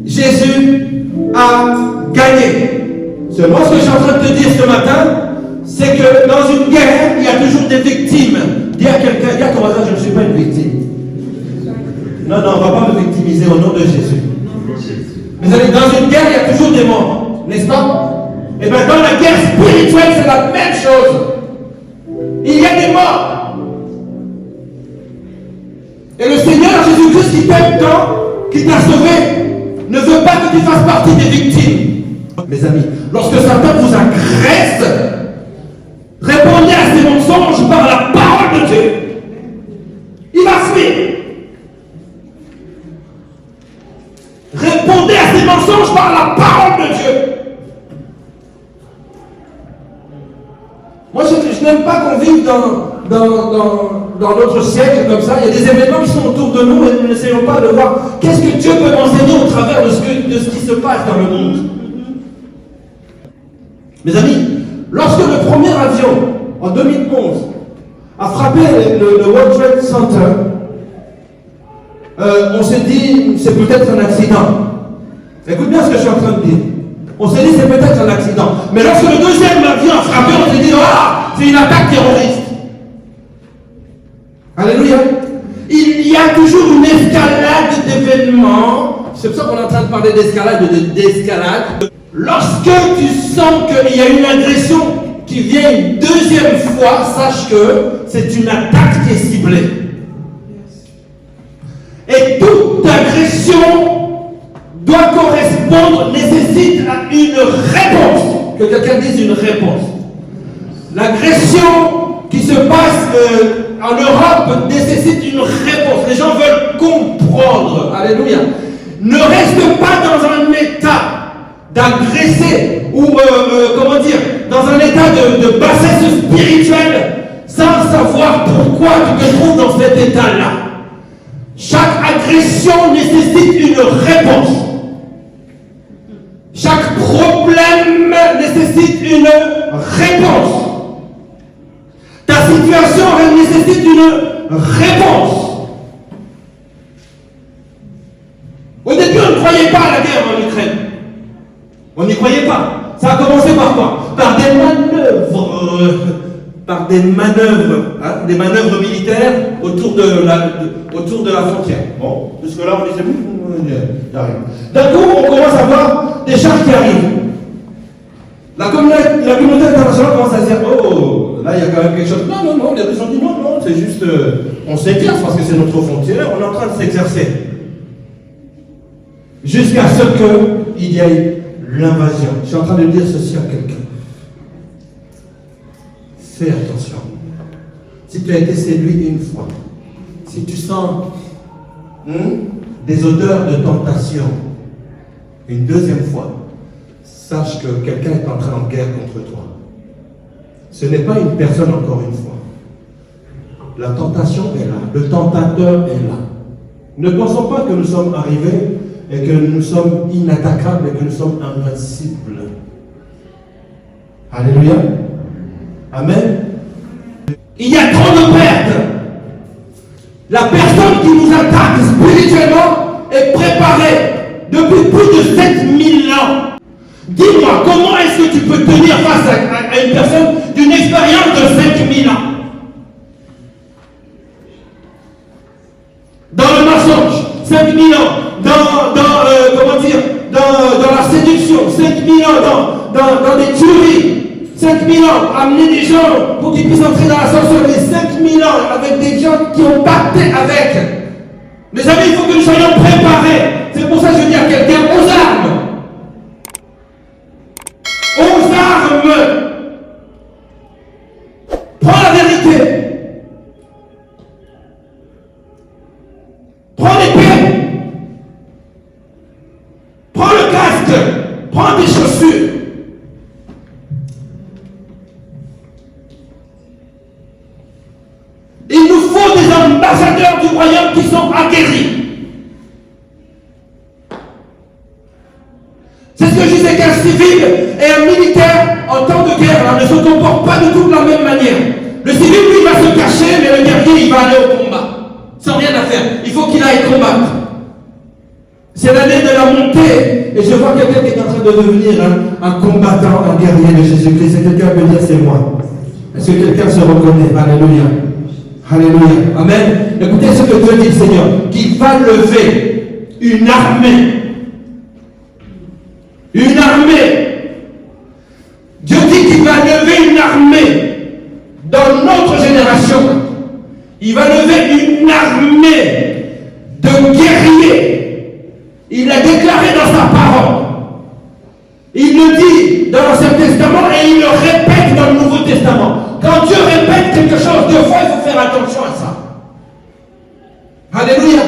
Jésus a gagné. Seulement ce que je suis en train de te dire ce matin, c'est que dans une guerre, il y a toujours des victimes. Dis à quelqu'un, dis à ton voisin, je ne suis pas une victime. Non, on ne va pas me victimiser au nom de Jésus. Mes amis, dans une guerre, il y a toujours des morts, n'est-ce pas? Et bien dans la guerre spirituelle, c'est la même chose. Il y a des morts. Et le Seigneur Jésus-Christ qui t'aime tant, qui t'a sauvé, ne veut pas que tu fasses partie des victimes. Mes amis, lorsque Satan vous agresse, répondez à ces mensonges par la parole de Dieu. Il va fuir. Répondez à ces mensonges par la parole de Dieu. Moi, je n'aime pas qu'on vive dans notre siècle comme ça. Il y a des événements qui sont autour de nous et nous n'essayons pas de voir qu'est-ce que Dieu peut m'enseigner au travers de ce qui se passe dans le monde. Mes amis, lorsque le premier avion, en 2011, a frappé le World Trade Center, on s'est dit, c'est peut-être un accident. Écoute bien ce que je suis en train de dire. On s'est dit, c'est peut-être un accident. Mais lorsque le deuxième avion a frappé, on s'est dit, ah, c'est une attaque terroriste. Alléluia. Il y a toujours une escalade d'événements. C'est pour ça qu'on est en train de parler d'escalade. Lorsque tu sens qu'il y a une agression qui vient une deuxième fois, sache que c'est une attaque qui est ciblée. Et toute agression doit correspondre, nécessite une réponse. Que quelqu'un dise une réponse. L'agression qui se passe en Europe nécessite une réponse. Les gens veulent comprendre. Alléluia. Ne reste pas dans un état d'agresser ou, comment dire, dans un état de bassesse spirituelle sans savoir pourquoi tu te trouves dans cet état-là. Chaque agression nécessite une réponse. Chaque problème nécessite une réponse. Ta situation nécessite une réponse. Au début, on ne croyait pas à la guerre en Ukraine. On n'y croyait pas. Ça a commencé par quoi? Par des manœuvres. Des manœuvres militaires autour de la frontière. Bon, jusque-là, on disait, il n'y a rien. D'un coup, on commence à voir des chars qui arrivent. La communauté internationale commence à se dire, oh, là, il y a quand même quelque chose. Non, les Russes ont dit, non, c'est juste, on s'exerce parce que c'est notre frontière, on est en train de s'exercer. Jusqu'à ce qu'il y ait l'invasion. Je suis en train de dire ceci à quelqu'un. Fais attention. Si tu as été séduit une fois, si tu sens des odeurs de tentation une deuxième fois, sache que quelqu'un est entré en guerre contre toi. Ce n'est pas une personne encore une fois. La tentation est là. Le tentateur est là. Ne pensons pas que nous sommes arrivés et que nous sommes inattaquables et que nous sommes invincibles. Alléluia. Amen. Il y a trop de pertes. La personne qui nous attaque spirituellement est préparée depuis plus de 7000 ans. Dis-moi, comment est-ce que tu peux tenir face à une personne d'une expérience de 5000 ans? Dans le mensonge, 5000 ans. Dans la séduction, 5000 ans. Dans des tueries. 5000 ans, amener des gens pour qu'ils puissent entrer dans la sorcellerie. 5000 ans avec des gens qui ont pacté avec. Mes amis, il faut que nous soyons préparés. C'est pour ça que je dis à quelqu'un, aux armes. Aux armes. Prends la vérité. Prends l'épée. Prends le casque. Prends tes chaussures. Il nous faut des ambassadeurs du royaume qui sont aguerris. C'est ce que je disais, qu'un civil et un militaire en temps de guerre ne se comportent pas du tout de la même manière. Le civil, lui, va se cacher, mais le guerrier, il va aller au combat. Sans rien à faire. Il faut qu'il aille combattre. C'est l'année de la montée Et je vois quelqu'un qui est en train de devenir un combattant, un guerrier de Jésus-Christ. Et quelqu'un peut dire, c'est moi. Est-ce que quelqu'un se reconnaît? Alléluia. Alléluia. Amen. Écoutez ce que Dieu dit, Seigneur, qu'il va lever une armée. Une armée. Dieu dit qu'il va lever une armée dans notre génération. Il va lever une armée de guerriers. Il l'a déclaré dans sa parole. Il le dit dans l'Ancien Testament et il le répète dans le Nouveau Testament. Quand Dieu répète quelque chose deux fois, il faut faire attention à ça. Alléluia.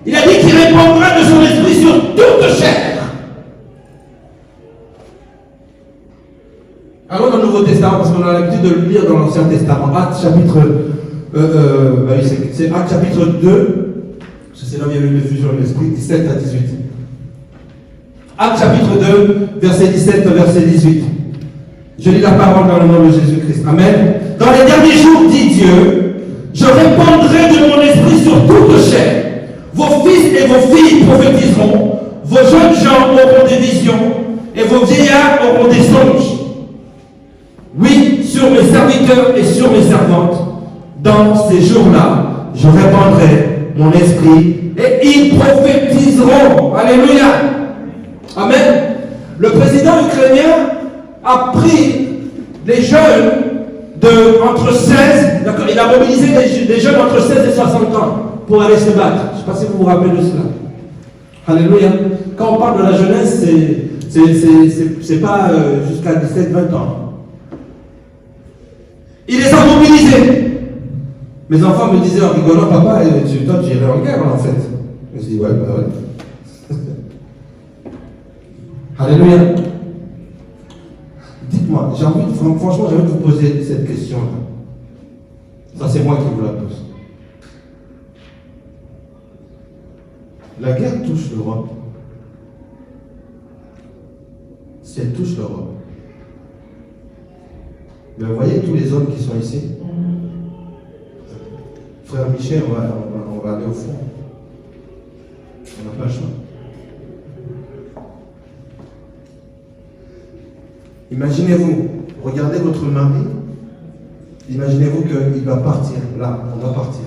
Il a dit qu'il répandra de son esprit sur toute chair. Allons dans le Nouveau Testament, parce qu'on a l'habitude de le lire dans l'Ancien Testament. Actes chapitre, c'est Actes chapitre 2, c'est là où il y a eu l'effusion de l'esprit, 17 à 18. Actes chapitre 2, verset 17 à verset 18. Je lis la parole dans le nom de Jésus-Christ. Amen. Dans les derniers jours, dit Dieu, je répandrai de mon esprit sur toute chair. Vos fils et vos filles prophétiseront, vos jeunes gens auront des visions, et vos vieillards auront des songes. Oui, sur mes serviteurs et sur mes servantes, dans ces jours-là, je répandrai mon esprit et ils prophétiseront. Alléluia. Amen. Le président ukrainien a pris les jeunes entre 16, d'accord, il a mobilisé des jeunes entre 16 et 60 ans pour aller se battre. Je ne sais pas si vous vous rappelez de cela. Alléluia. Quand on parle de la jeunesse, c'est pas jusqu'à 17-20 ans. Il les a mobilisés. Mes enfants me disaient en rigolant, papa, toi tu irais en guerre en fait. Je me suis dit, ouais, bah ouais. Alléluia. Dites-moi, franchement, j'ai envie de vous poser cette question-là. Ça, c'est moi qui vous la pose. La guerre touche l'Europe. Si elle touche l'Europe, mais vous voyez tous les hommes qui sont ici. Frère Michel, on va aller au fond. On n'a pas le choix. Imaginez-vous, regardez votre mari. Imaginez-vous qu'il va partir. Là, on va partir.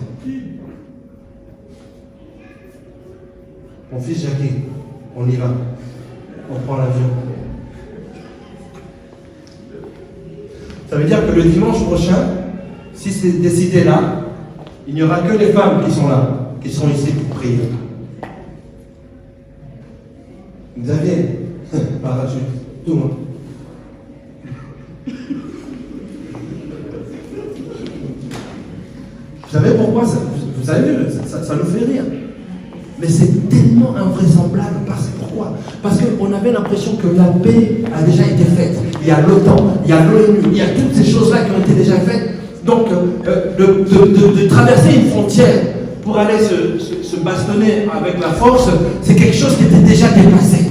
Mon fils Jackie, on y va. On prend l'avion. Ça veut dire que le dimanche prochain, si c'est décidé là, il n'y aura que les femmes qui sont là, qui sont ici pour prier. Xavier, parachute, tout le monde. Vous savez pourquoi vous avez vu, ça nous fait rire. Mais c'est tellement invraisemblable. Pourquoi? Parce qu'on avait l'impression que la paix a déjà été faite. Il y a l'OTAN, il y a l'ONU, il y a toutes ces choses-là qui ont été déjà faites. Donc, de traverser une frontière pour aller se bastonner avec la force, c'est quelque chose qui était déjà dépassé.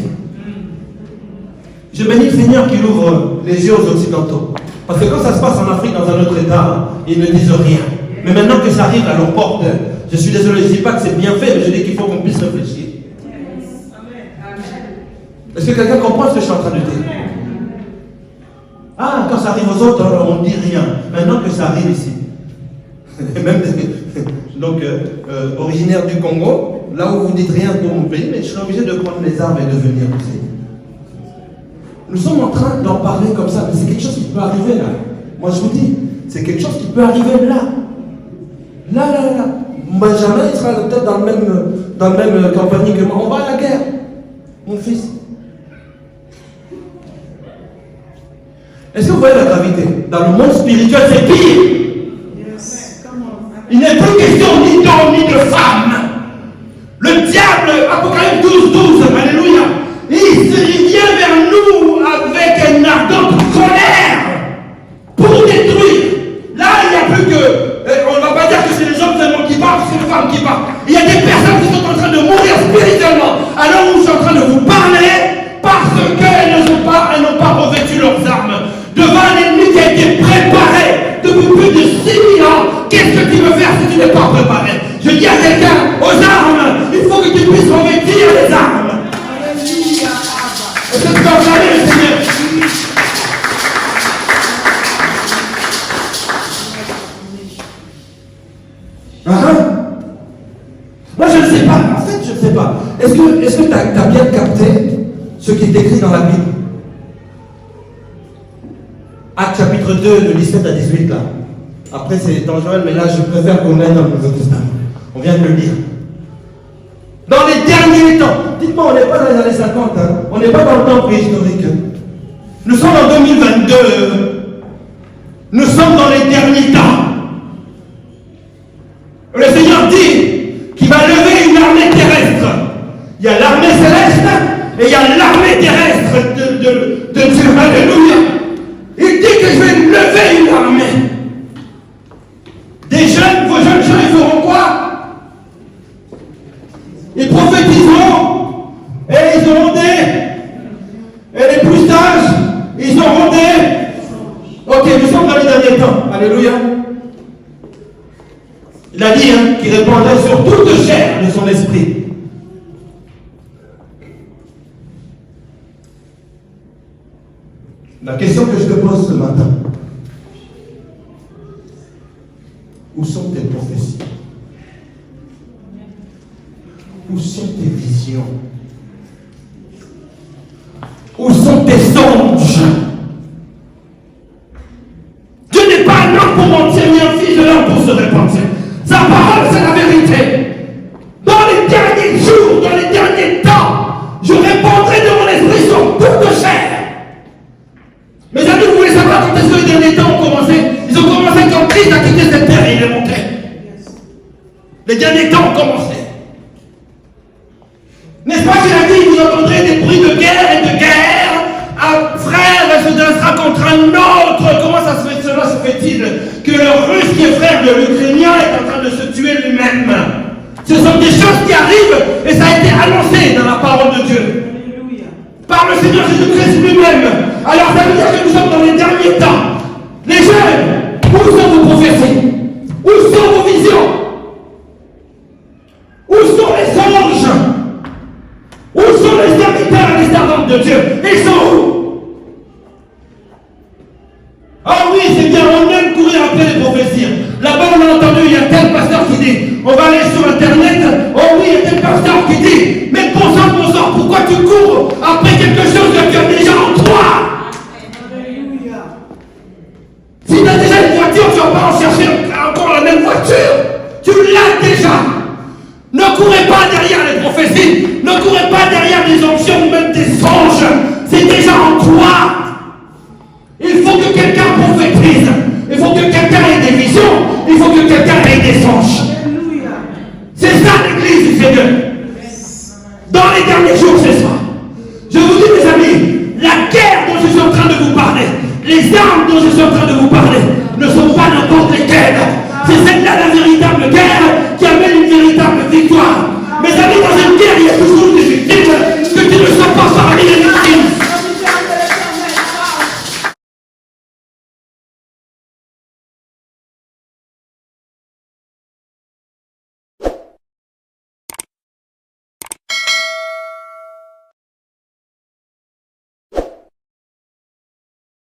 Je bénis le Seigneur qui ouvre les yeux aux Occidentaux. Parce que quand ça se passe en Afrique, dans un autre État, ils ne disent rien. Mais maintenant que ça arrive à leur porte, je suis désolé, je ne dis pas que c'est bien fait, mais je dis qu'il faut qu'on puisse réfléchir. Est-ce que quelqu'un comprend ce que je suis en train de dire? Ah, quand ça arrive aux autres, on ne dit rien. Maintenant que ça arrive ici. Même, donc, originaire du Congo, là où vous ne dites rien pour mon pays, mais je serai obligé de prendre les armes et de venir aussi. Nous sommes en train d'en parler comme ça, mais c'est quelque chose qui peut arriver là. Moi je vous dis, c'est quelque chose qui peut arriver là. Là. Benjamin, il sera peut-être dans le même compagnie que moi. On va à la guerre, mon fils. Est-ce que vous voyez la gravité? Dans le monde spirituel, c'est pire. Il n'est plus question ni d'homme ni de femme. Le diable, Apocalypse 12, alléluia, il vient vers nous avec une ardente colère pour détruire. Là, il n'y a plus que... on ne va pas dire que c'est les hommes seulement qui parlent, c'est les femmes qui parlent. Il y a des personnes qui sont en train de mourir spirituellement. Alors où je suis en train de vous parler, parce qu'elles n'ont pas revêtu leurs armes. Devant un ennemi qui a été préparé depuis plus de 6000 ans, qu'est-ce que tu veux faire si tu n'es pas préparé? Je dis à quelqu'un, Est-ce que tu peux acclamer le Seigneur? Moi, je ne sais pas. En fait, je ne sais pas. Est-ce que tu as bien capté ce qui est écrit dans la Bible? Actes chapitre 2, de 17 à 18, là. Après, c'est dans Joël, mais là, je préfère qu'on aille dans le Nouveau Testament. On vient de le lire. Dans les derniers temps. Dites-moi, on n'est pas dans les années 50. Hein. On n'est pas dans le temps préhistorique. Nous sommes en 2022. Nous sommes dans les derniers temps. Le Seigneur dit qu'il va lever une armée terrestre. Il y a l'armée céleste et il y a l'armée terrestre de Dieu. Alléluia. Il dit que je vais lever une armée. Des jeunes, vos jeunes gens, ils feront quoi? Ils prophétiseront et ils auront et les plus sages, ils auront Ok, nous sommes dans les derniers temps. Alléluia. Il a dit qu'il répondrait sur toute chair de son esprit. La question que je te pose ce matin, où sont tes prophéties? Où sont tes visions? Où sont tes songes? Dieu n'est pas un homme pour mentir, ni un fils de l'homme pour se repentir. Sa parole, c'est la vérité. Dans les derniers jours, dans les derniers temps, je répondrai de mon esprit sur toute chair. Mes amis, vous voulez savoir quand est-ce que les derniers temps ont commencé? Ils ont commencé quand Christ a quitté cette terre et il est monté. Les derniers temps ont commencé. N'est-ce pas qu'il a dit, vous entendrez des bruits de guerre et de guerre? Un frère se dressera contre un autre. Comment cela se fait-il que le Russe qui est frère de l'Ukrainien est en train de se tuer lui-même? Ce sont des choses qui arrivent et ça a été annoncé dans la parole de Dieu. Par le Seigneur Jésus-Christ lui-même. Alors ça veut dire que nous sommes dans les derniers temps. Les jeunes, où sont vos prophéties? Où sont vos visions? Où sont les anges? Où sont les serviteurs et les servantes de Dieu? Ils sont où? Ah oui, c'est bien, on aime courir après les prophéties. Là-bas, on a entendu, il y a tel pasteur qui dit, on va aller sur Internet, oh oui, il y a tel pasteur qui dit, mais bon sang, pourquoi tu cours après quelque chose que tu as déjà en toi? Si tu as déjà une voiture, tu ne vas pas en chercher encore la même voiture. Tu l'as déjà. Ne courez pas derrière les prophéties, ne courez pas derrière des onctions ou même des songes. C'est déjà en toi. Il faut que quelqu'un prophétise. Il faut que quelqu'un ait des visions. Il faut que quelqu'un ait des songes. C'est ça l'église du Seigneur. Dans les derniers jours, c'est ça. Je vous dis, mes amis, la guerre dont je suis en train de vous parler, les armes dont je suis en train de vous parler, ne sont pas n'importe lesquelles. C'est celle-là la véritable